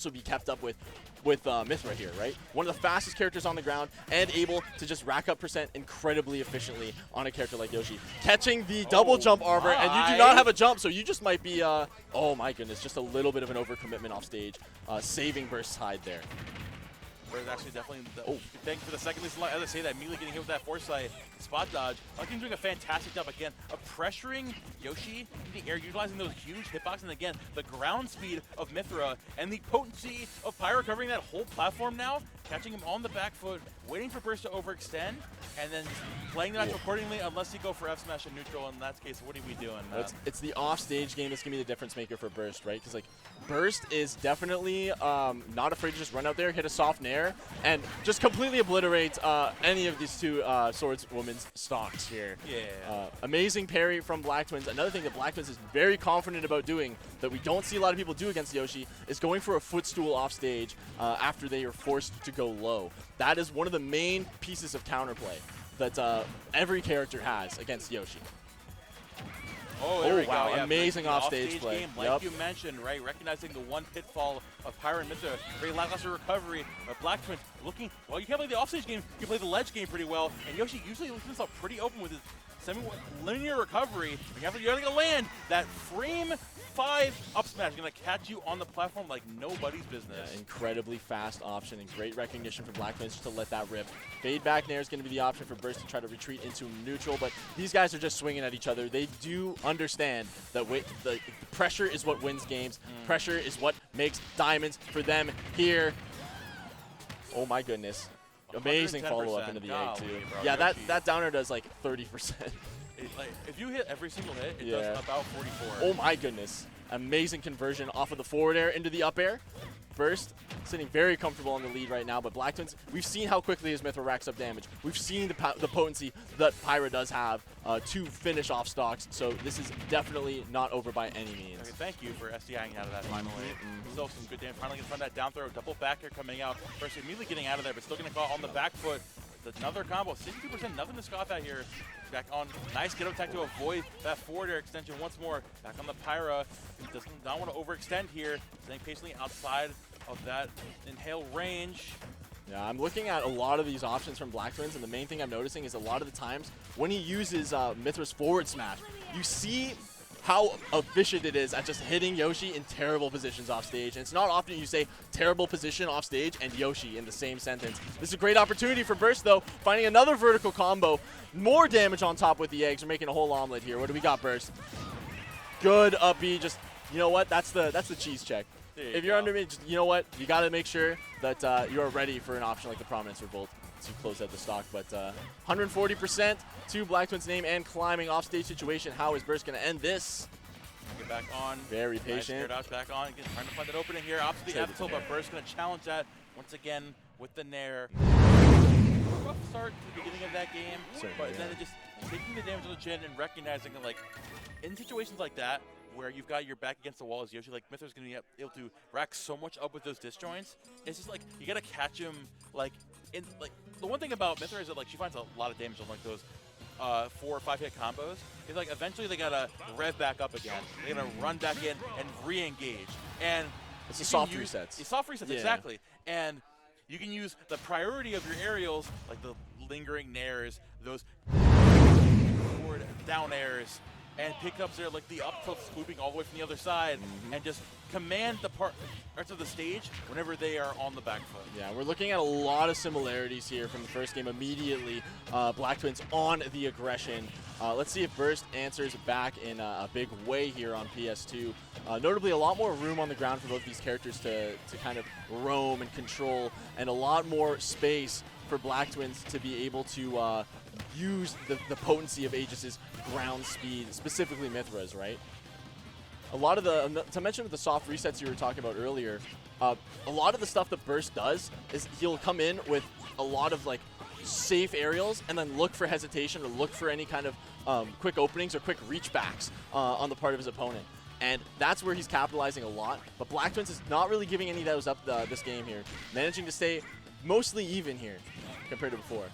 also be kept up with Pythra here, right? One of the fastest characters on the ground and able to just rack up percent incredibly efficiently on a character like Yoshi. Catching the double jump arbor, and you do not have a jump, so you just might be, oh my goodness, just a little bit of an overcommitment off stage, saving Burst's hide there. Whereas actually definitely, thanks for the second least as I say that, immediately getting hit with that foresight spot dodge. Blacktwins doing a fantastic job again of pressuring Yoshi in the air, utilizing those huge hitboxes, and again, the ground speed of Pythra and the potency of Pyro covering that whole platform now, catching him on the back foot, waiting for Burst to overextend, and then playing that accordingly unless you go for F smash and neutral. In that case, what are we doing? It's the off-stage game that's going to be the difference maker for Burst, right? Because like Burst is definitely not afraid to just run out there, hit a soft nair, and just completely obliterate any of these two swordswoman's stocks here. Yeah. Amazing parry from Blacktwins. Another thing that Blacktwins is very confident about doing that we don't see a lot of people do against Yoshi is going for a footstool off stage after they are forced to go low. That is one of the main pieces of counterplay that every character has against Yoshi. Oh, there we wow, go. Yeah, amazing offstage play. Game, like you mentioned, right? Recognizing the one pitfall of Pyro and Pythra, very lackluster recovery. But Blacktwins looking, well, you can't play the offstage game, you can play the ledge game pretty well. And Yoshi usually leaves himself pretty open with his semi-linear recovery. You're going to land that frame 5 up smash, going to catch you on the platform like nobody's business. Yeah, incredibly fast option and great recognition for Blacktwins just to let that rip. Fade back nair is going to be the option for Burst to try to retreat into neutral, but these guys are just swinging at each other. They do understand that the pressure is what wins games. Pressure is what makes diamonds for them here. Oh my goodness. Amazing follow-up into the egg, too. Bro, yeah, Yoshi. that downer does like 30%. Like, if you hit every single hit, it does about 44. Oh my goodness. Amazing conversion off of the forward air into the up air. Burst sitting very comfortable on the lead right now, but Blacktwins, we've seen how quickly his Pythra racks up damage. We've seen the potency that Pyro does have to finish off stocks, so this is definitely not over by any means. Okay, thank you for SDIing out of that finally. Still some good damage. Finally going to find that down throw, double back air coming out. Burst immediately getting out of there, but still going to caught on the back foot. Another combo, 62%, nothing to scoff at here. Back on, nice get up attack to avoid that forward air extension once more. Back on the Pyra, does not want to overextend here. Staying patiently outside of that inhale range. Yeah, I'm looking at a lot of these options from Blacktwins, and the main thing I'm noticing is a lot of the times when he uses Pythra's forward smash, you see how efficient it is at just hitting Yoshi in terrible positions off stage. And it's not often you say terrible position off stage and Yoshi in the same sentence. This is a great opportunity for Burst, though, finding another vertical combo. More damage on top with the eggs. We're making a whole omelet here. What do we got, Burst? Good up B. Just, you know what? That's the cheese check. If you're under me, just, you know what? You got to make sure that you are ready for an option like the Prominence Revolt to close out the stock. But 140% to Blacktwins' name and climbing offstage situation. How is Burst going to end this? Get back on. Very patient. Nice back on. Again, trying to find that opening here. Opposite the F tilt, but Burst going to challenge that once again with the nair. Rough start to the beginning of that game, but then just taking the damage on the chin and recognizing that, like, in situations like that, where you've got your back against the wall as Yoshi, like Pythra's going to be able to rack so much up with those disjoints. It's just like you got to catch him like in like the one thing about Pythra is that like she finds a lot of damage on like those 4 or 5 hit combos. It's like eventually they got to rev back up again. They got to run back in and re-engage. And it's the soft resets. It's soft resets, exactly. And you can use the priority of your aerials, like the lingering nairs, those forward down airs, and pickups there like the up tilt swooping all the way from the other side, and just command the parts of the stage whenever they are on the back foot. Yeah, we're looking at a lot of similarities here from the first game immediately. Blacktwins on the aggression. Let's see if Burst answers back in a big way here on PS2. Notably, a lot more room on the ground for both these characters to kind of roam and control, and a lot more space for Blacktwins to be able to use the potency of Aegis's ground speed, specifically Pythra's, right? A lot of the, to mention with the soft resets you were talking about earlier, a lot of the stuff that Burst does is he'll come in with a lot of like safe aerials and then look for hesitation or look for any kind of quick openings or quick reach backs on the part of his opponent. And that's where he's capitalizing a lot. But Blacktwins is not really giving any of those up this game here. Managing to stay mostly even here compared to before.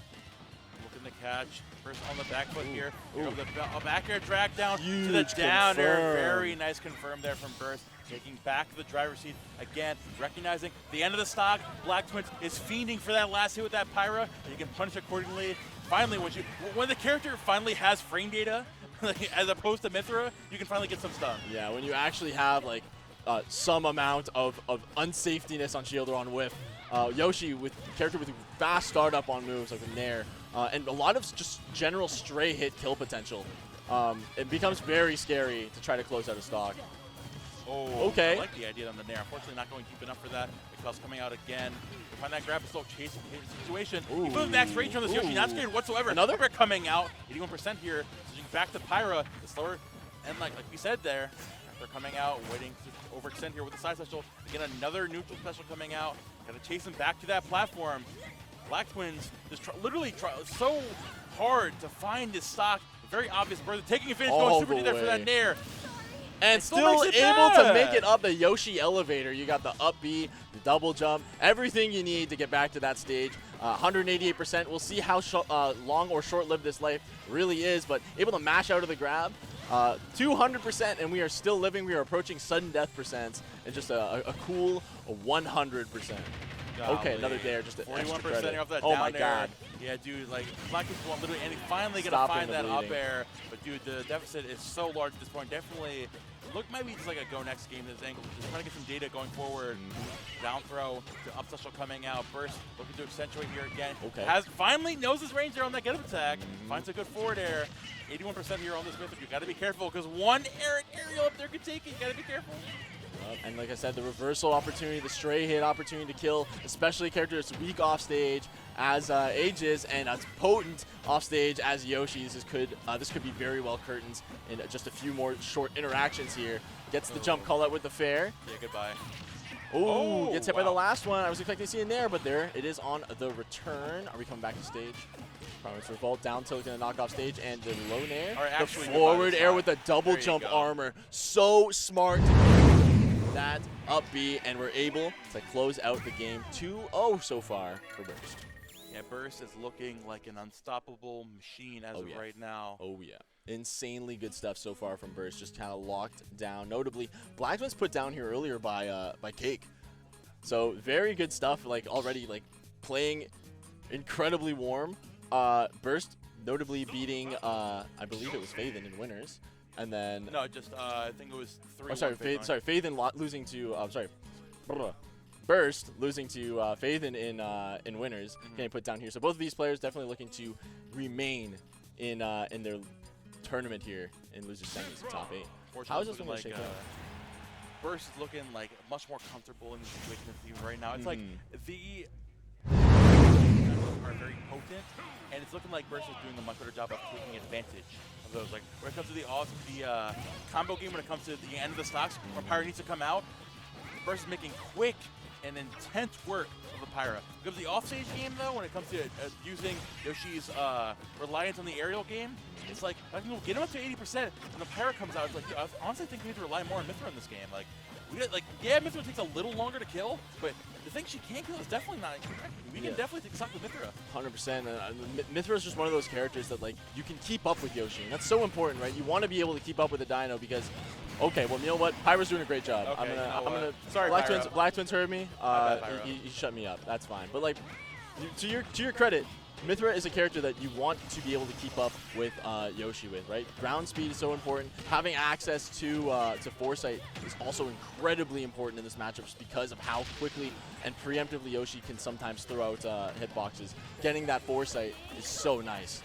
Looking to catch. First on the back foot here. A back air drag down Huge to the down air. confirm. Very nice confirm there from Burst. taking back the driver's seat again, recognizing the end of the stock. Black Twins is fiending for that last hit with that Pyra, and you can punish accordingly. Finally, when the character finally has frame data, as opposed to Pythra, you can finally get some stun. Yeah, when you actually have like some amount of unsafetiness on shield or on whiff. Yoshi, with character with fast startup on moves like with Nair, and a lot of just general stray hit kill potential. It becomes very scary to try to close out a stock. Oh, okay. I like the idea on the Nair. Unfortunately, not going deep enough for that. Because coming out again. Find that grab, slow chasing situation. He put max range on this Yoshi, not scared whatsoever. Another coming out, 81% here. Switching back to Pyra, the slower, and like we said there, they're coming out, waiting to overextend here with the side special. Again, another neutral special coming out. Gotta chase him back to that platform. Black Twins just literally try so hard to find this stock. Very obvious bird taking advantage, going super deep there for that Nair. And still able to make it up the Yoshi elevator. You got the up B, the double jump, everything you need to get back to that stage. 188%. We'll see how long or short-lived this life really is, but able to mash out of the grab. 200%, and we are still living. We are approaching sudden death percents, and just a cool 100%. Okay, another dare, just an 41% off that oh down my air. God. Yeah, dude, like, Black Twins literally, and he's finally going to find that up air. But, dude, the deficit is so large at this point. Definitely, look, maybe it's like a go next game this angle. Just trying to get some data going forward. Down throw to up special coming out. Burst looking to accentuate here again. Okay. Finally knows his range there on that get up attack. Finds a good forward air. 81% here on this Mythic. You got to be careful because one aerial up there could take it. You got to be careful. And like I said, the reversal opportunity, the stray hit opportunity to kill, especially a character that's weak off stage as Aegis and as potent off stage as Yoshi's. This could be very well curtains in just a few more short interactions here. Gets the jump call out with the fair. Yeah, goodbye. Oh, gets hit by the last one. I was expecting to see it in there, but there it is on the return. Are we coming back to stage? Promise Revolt down tilt gonna knock off stage, and the low nair. The forward air with a double jump armor. So smart to get that up B, and we're able to close out the game 2-0 so far for Burst. Yeah, Burst is looking like an unstoppable machine as of right now. Oh yeah. Insanely good stuff so far from Burst, just kind of locked down. Notably, Blacktwins put down here earlier by Cake. So very good stuff, like already like playing incredibly warm. Burst notably beating, I believe it was Faithen in winners. And then no, just I think it was 3-1. Oh, sorry, Faithen losing to Burst losing to Faithen in winners. Getting put down here. So both of these players definitely looking to remain in their tournament here in losers semis, top 8. How is this going to shake out? Burst is looking like much more comfortable in the situation of the team right now. It's like the are very potent, and it's looking like Burst is doing a much better job of taking advantage of those. Like when it comes to the combo game, when it comes to the end of the stocks, where Pyra needs to come out, Burst is making quick and intense work of the Pyra. Because the offstage game, though, when it comes to using Yoshi's reliance on the aerial game, it's like, I can get him up to 80%, and the Pyra comes out. It's like, I honestly think we need to rely more on Pythra in this game. Like, yeah, Pythra takes a little longer to kill, but the thing she can't kill is definitely not incorrect. We can definitely take stock with Pythra. 100%. Pythra is just one of those characters that, like, you can keep up with Yoshi, and that's so important, right? You want to be able to keep up with the Dino because, okay, well, you know what? Pyra's doing a great job. Okay, I'm gonna. Sorry, Black Twins heard me. He shut me up. That's fine. But like, to your credit, Pythra is a character that you want to be able to keep up with Yoshi with, right? Ground speed is so important. Having access to foresight is also incredibly important in this matchup just because of how quickly and preemptively Yoshi can sometimes throw out hitboxes. Getting that foresight is so nice.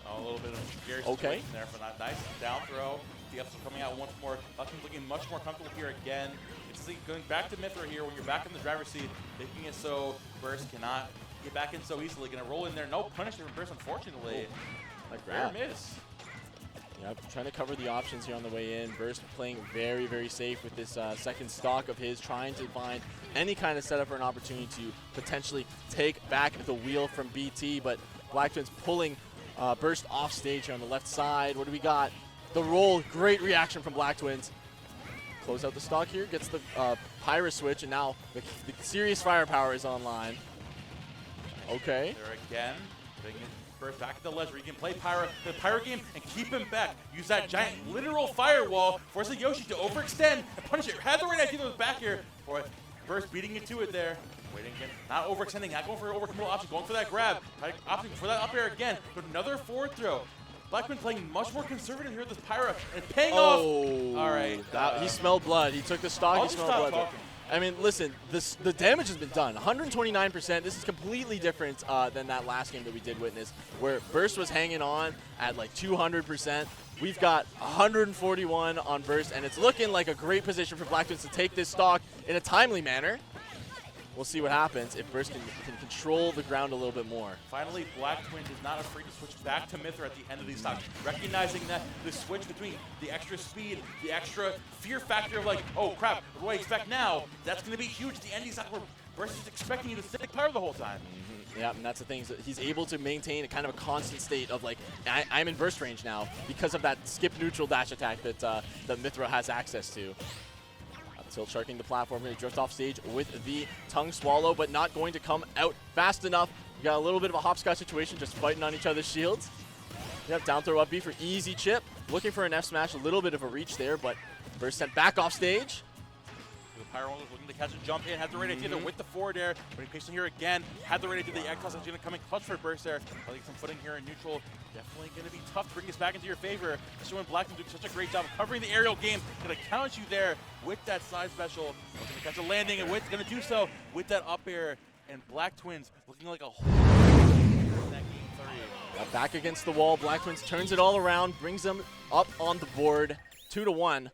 A little bit of scary situation there for that nice down throw. The upside coming out once more. Blackman's looking much more comfortable here again. It's going back to Pythra here when you're back in the driver's seat, making it so Burst cannot get back in so easily. Gonna roll in there. No punishment from Burst, unfortunately. Fair miss. Yep, trying to cover the options here on the way in. Burst playing very, very safe with this second stock of his, trying to find any kind of setup for an opportunity to potentially take back the wheel from BT, but Blacktwins pulling Burst off stage here on the left side. What do we got? The roll, great reaction from Blacktwins. Close out the stock here, gets the Pyra switch, and now the serious firepower is online. Okay. There again, Burst back at the ledge where you can play the Pyra game and keep him back. Use that giant literal firewall, force the Yoshi to overextend and punish it. Had the right idea to the back here. Boy, Burst beating you to it there. Waiting again, not overextending, not going for an overcommittal option, going for that grab. Opting for that up air again, but another forward throw. Blackman playing much more conservative here with this Pyra and paying off. All right. He smelled blood. He took the stock, he smelled blood. Talking. I mean, listen, the damage has been done. 129%. This is completely different than that last game that we did witness, where Burst was hanging on at like 200%. We've got 141 on Burst, and it's looking like a great position for Blacktwins to take this stock in a timely manner. We'll see what happens if Burst can control the ground a little bit more. Finally, Blacktwins is not afraid to switch back to Pythra at the end of these stocks, recognizing that the switch between the extra speed, the extra fear factor of like, oh crap, what do I expect now? That's going to be huge at the end of these stocks where Burst is expecting you to stick Pyra the whole time. Yeah, and that's the thing, is that he's able to maintain a kind of a constant state of like, I'm in burst range now because of that skip neutral dash attack that Pythra has access to. Tilt sharking the platform, going to drift off stage with the tongue swallow, but not going to come out fast enough. We got a little bit of a hopscotch situation, just fighting on each other's shields. Yep, down throw up B for easy chip. Looking for an F smash, a little bit of a reach there, but Burst sent back off stage. The Pyra was looking to catch a jump in, had the right idea there with the forward air, but he patient here again, had the right idea. The egg toss is going to come in clutch for Burst there. I think some footing here in neutral, definitely going to be tough to bring this back into your favor. Especially when Blackman's doing such a great job of covering the aerial game, going to challenge you there with that side special. Looking to catch a landing, and going to do so with that up air. And Blacktwins looking like a whole in that game 3. Back against the wall, Blacktwins turns it all around, brings them up on the board, 2-1.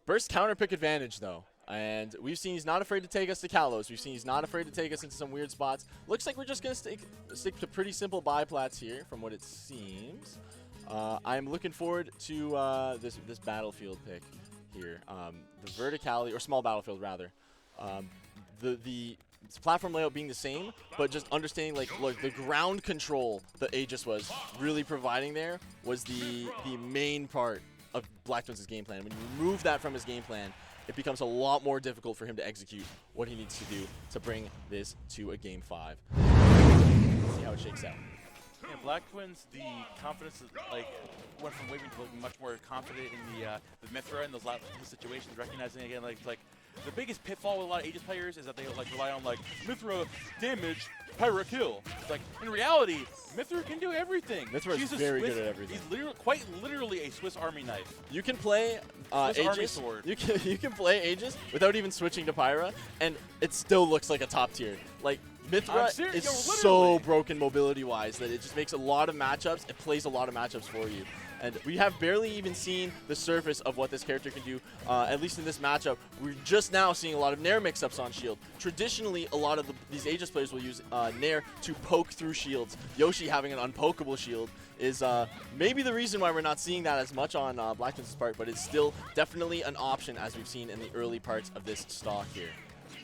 Burst counter pick advantage though. And we've seen he's not afraid to take us to Kalos. We've seen he's not afraid to take us into some weird spots. Looks like we're just going to stick to pretty simple biplats here, from what it seems. I'm looking forward to this battlefield pick here. The verticality, or small battlefield rather. The platform layout being the same, but just understanding like, look, the ground control that Aegis was really providing there was the main part of Blacktwins' game plan. When you remove that from his game plan, it becomes a lot more difficult for him to execute what he needs to do to bring this to a Game 5. Let's see how it shakes out. Yeah, Blacktwins, the confidence is, like, went from waving to looking much more confident in the Pythra in those situations, recognizing again like the biggest pitfall with a lot of Aegis players is that they like rely on like Pythra damage, Pyra kill. It's like in reality, Pythra can do everything. Pythra is very good at everything. He's quite literally a Swiss Army knife. You can play Aegis. You can play Aegis without even switching to Pyra, and it still looks like a top tier. Like Pythra is so broken mobility-wise that it just makes a lot of matchups. It plays a lot of matchups for you. And we have barely even seen the surface of what this character can do, at least in this matchup. We're just now seeing a lot of Nair mix-ups on shield. Traditionally, a lot of these Aegis players will use Nair to poke through shields. Yoshi having an unpokable shield is maybe the reason why we're not seeing that as much on Blacktwins' part, but it's still definitely an option as we've seen in the early parts of this stock here.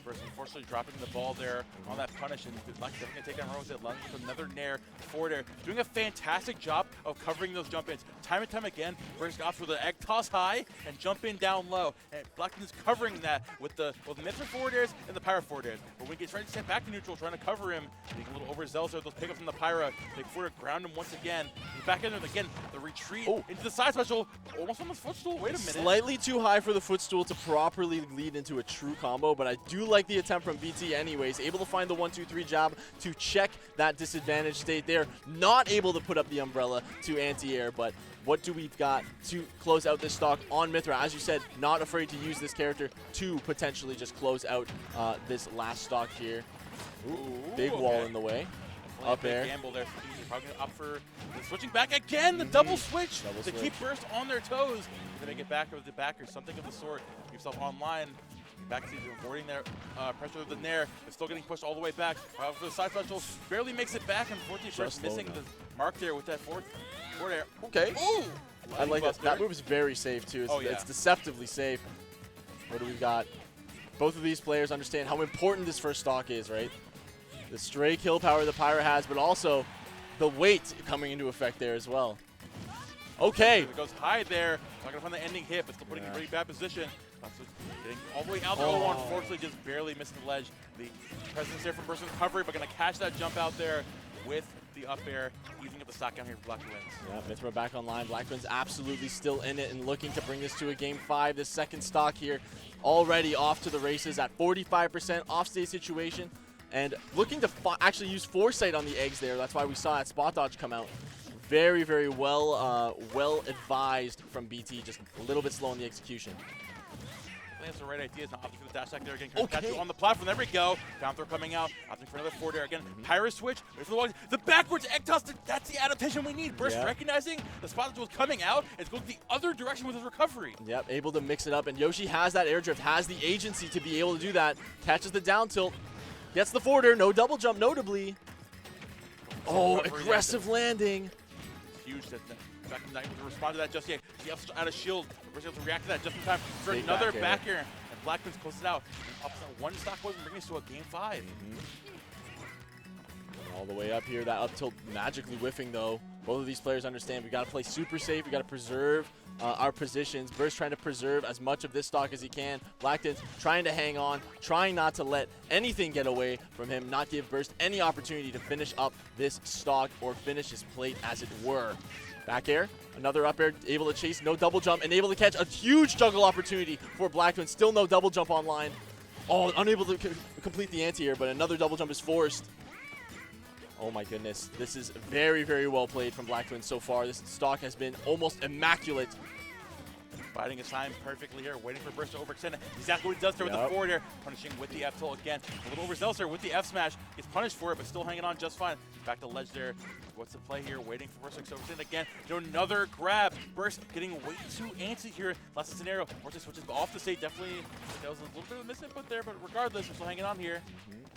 Burst unfortunately dropping the ball there on that punish, and Black is going to take down Rose at lunge with another Nair forward air. Doing a fantastic job of covering those jump ins. Time and time again, Burst opts for the egg toss high and jump in down low. And Blackman is covering that with the Pythra forward airs and the Pyra forward airs. But when he gets ready to step back to neutral, trying to cover him, being a little overzealous there, those pickups from the Pyra. They forward ground him once again. He's back in there again. The retreat into the side special, almost on the footstool. Wait a minute. Slightly too high for the footstool to properly lead into a true combo, but I do like the attempt from BT anyways. Able to find the 1-2-3 jab to check that disadvantage state there. Not able to put up the umbrella to anti-air, but what do we've got to close out this stock on Pythra? As you said, not afraid to use this character to potentially just close out this last stock here. Ooh, big wall in the way. Up air. Gamble there. He's probably going to opt for switching back again. The double switch to keep Burst on their toes. Going to get back over the back or something of the sort. Keep yourself online. Back to avoiding their pressure of the Nair. It's still getting pushed all the way back. For the side special, barely makes it back. Unfortunately, Burst missing the mark there with that forward air. Okay. Ooh! I like that. That move is very safe, too. It's deceptively safe. What do we got? Both of these players understand how important this first stock is, right? The stray kill power the Pyra has, but also the weight coming into effect there as well. Okay. It goes high there. Not going to find the ending hit, but still putting in a really bad position. Getting all the way out there. Unfortunately, just barely missing the ledge. The presence there for Burst recovery, but going to catch that jump out there with the up air, easing up the stock down here for Blacktwins. Yeah, Pythra back online. Blacktwins absolutely still in it and looking to bring this to a game 5. This second stock here already off to the races at 45% off-stage situation. And looking to actually use foresight on the eggs there. That's why we saw that spot dodge come out. Very, very well advised from BT. Just a little bit slow in the execution. I think that's the right idea. It's not opting for the dash attack there again. Catch you on the platform. There we go. Down throw coming out. Opting for another forward air again. Pyro switch. Wait for the wall. The backwards egg toss. That's the adaptation we need. Burst recognizing the spot that was coming out. It's going the other direction with his recovery. Yep, able to mix it up. And Yoshi has that air drift, has the agency to be able to do that. Catches the down tilt. Gets the forward air. No double jump, notably. Oh, aggressive landing. It's huge. Back not able to respond to that just yet. He has out of shield. We're able to react to that just in time for another back air. And Blacktwins closes it out. Up one stock wasn't bringing us to a game 5. All the way up here. That up tilt magically whiffing though. Both of these players understand we got to play super safe. We got to preserve our positions. Burst trying to preserve as much of this stock as he can. Blacktwins trying to hang on, trying not to let anything get away from him, not give Burst any opportunity to finish up this stock or finish his plate as it were. Back air, another up air, able to chase, no double jump, and able to catch a huge juggle opportunity for Blacktwins. Still no double jump online. Oh, unable to complete the anti-air, but another double jump is forced. Oh my goodness, this is very, very well played from Blacktwins so far. This stock has been almost immaculate. Biding his time perfectly here, waiting for Burst to overextend. Exactly what he does there with the forward air, punishing with the F tilt again. A little overzealous there with the F smash. Gets punished for it, but still hanging on just fine. Back to ledge there. What's the play here? Waiting for Burst to overextend again. Do another grab. Burst getting way too antsy here. Last scenario. Burst switches off the state. Definitely, that was a little bit of a misinput there, but regardless, we're still hanging on here.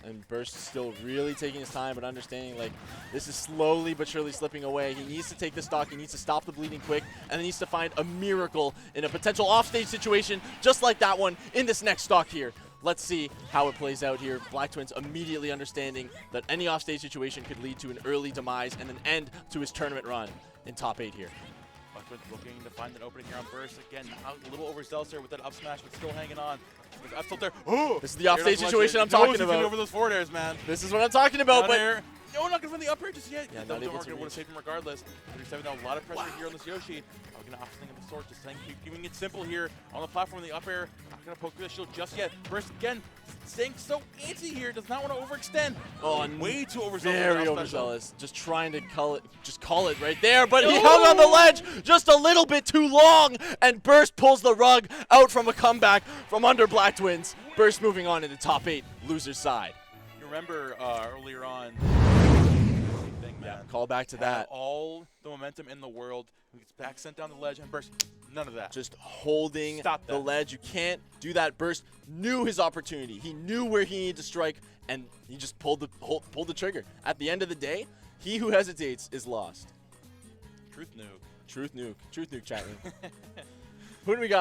And Burst still really taking his time, but understanding like this is slowly but surely slipping away. He needs to take the stock. He needs to stop the bleeding quick, and then needs to find a miracle in a potential offstage situation, just like that one in this next stock here. Let's see how it plays out here. Blacktwins immediately understanding that any offstage situation could lead to an early demise and an end to his tournament run in top 8 here. Blacktwins looking to find an opening here on Burst. Again, a little overzealous there with that up smash, but still hanging on. Up tilt there. Oh, this is the offstage situation I'm talking about. Over those forward airs, man. This is what I'm talking about. But no, not going to win the up air just yet. Yeah, not able to would have saved him regardless. 37 now, a lot of pressure here on this Yoshi. I'm going to off of the sword, just saying, keep giving it simple here on the platform. The up air, not going to poke through the shield just yet. Burst again, staying so antsy here, does not want to overextend. Oh, way too overzealous. Very overzealous. Just trying to call it right there, but he hung on the ledge just a little bit too long, and Burst pulls the rug out from a comeback from under Blacktwins. Burst moving on into top 8, loser's side. You remember earlier on, call back to that. All the momentum in the world. He gets back sent down the ledge and Burst. None of that. Just holding the ledge. You can't do that. Burst knew his opportunity. He knew where he needed to strike, and he just pulled the trigger. At the end of the day, he who hesitates is lost. Truth nuke. Truth nuke. Truth nuke, chat room. Who do we got?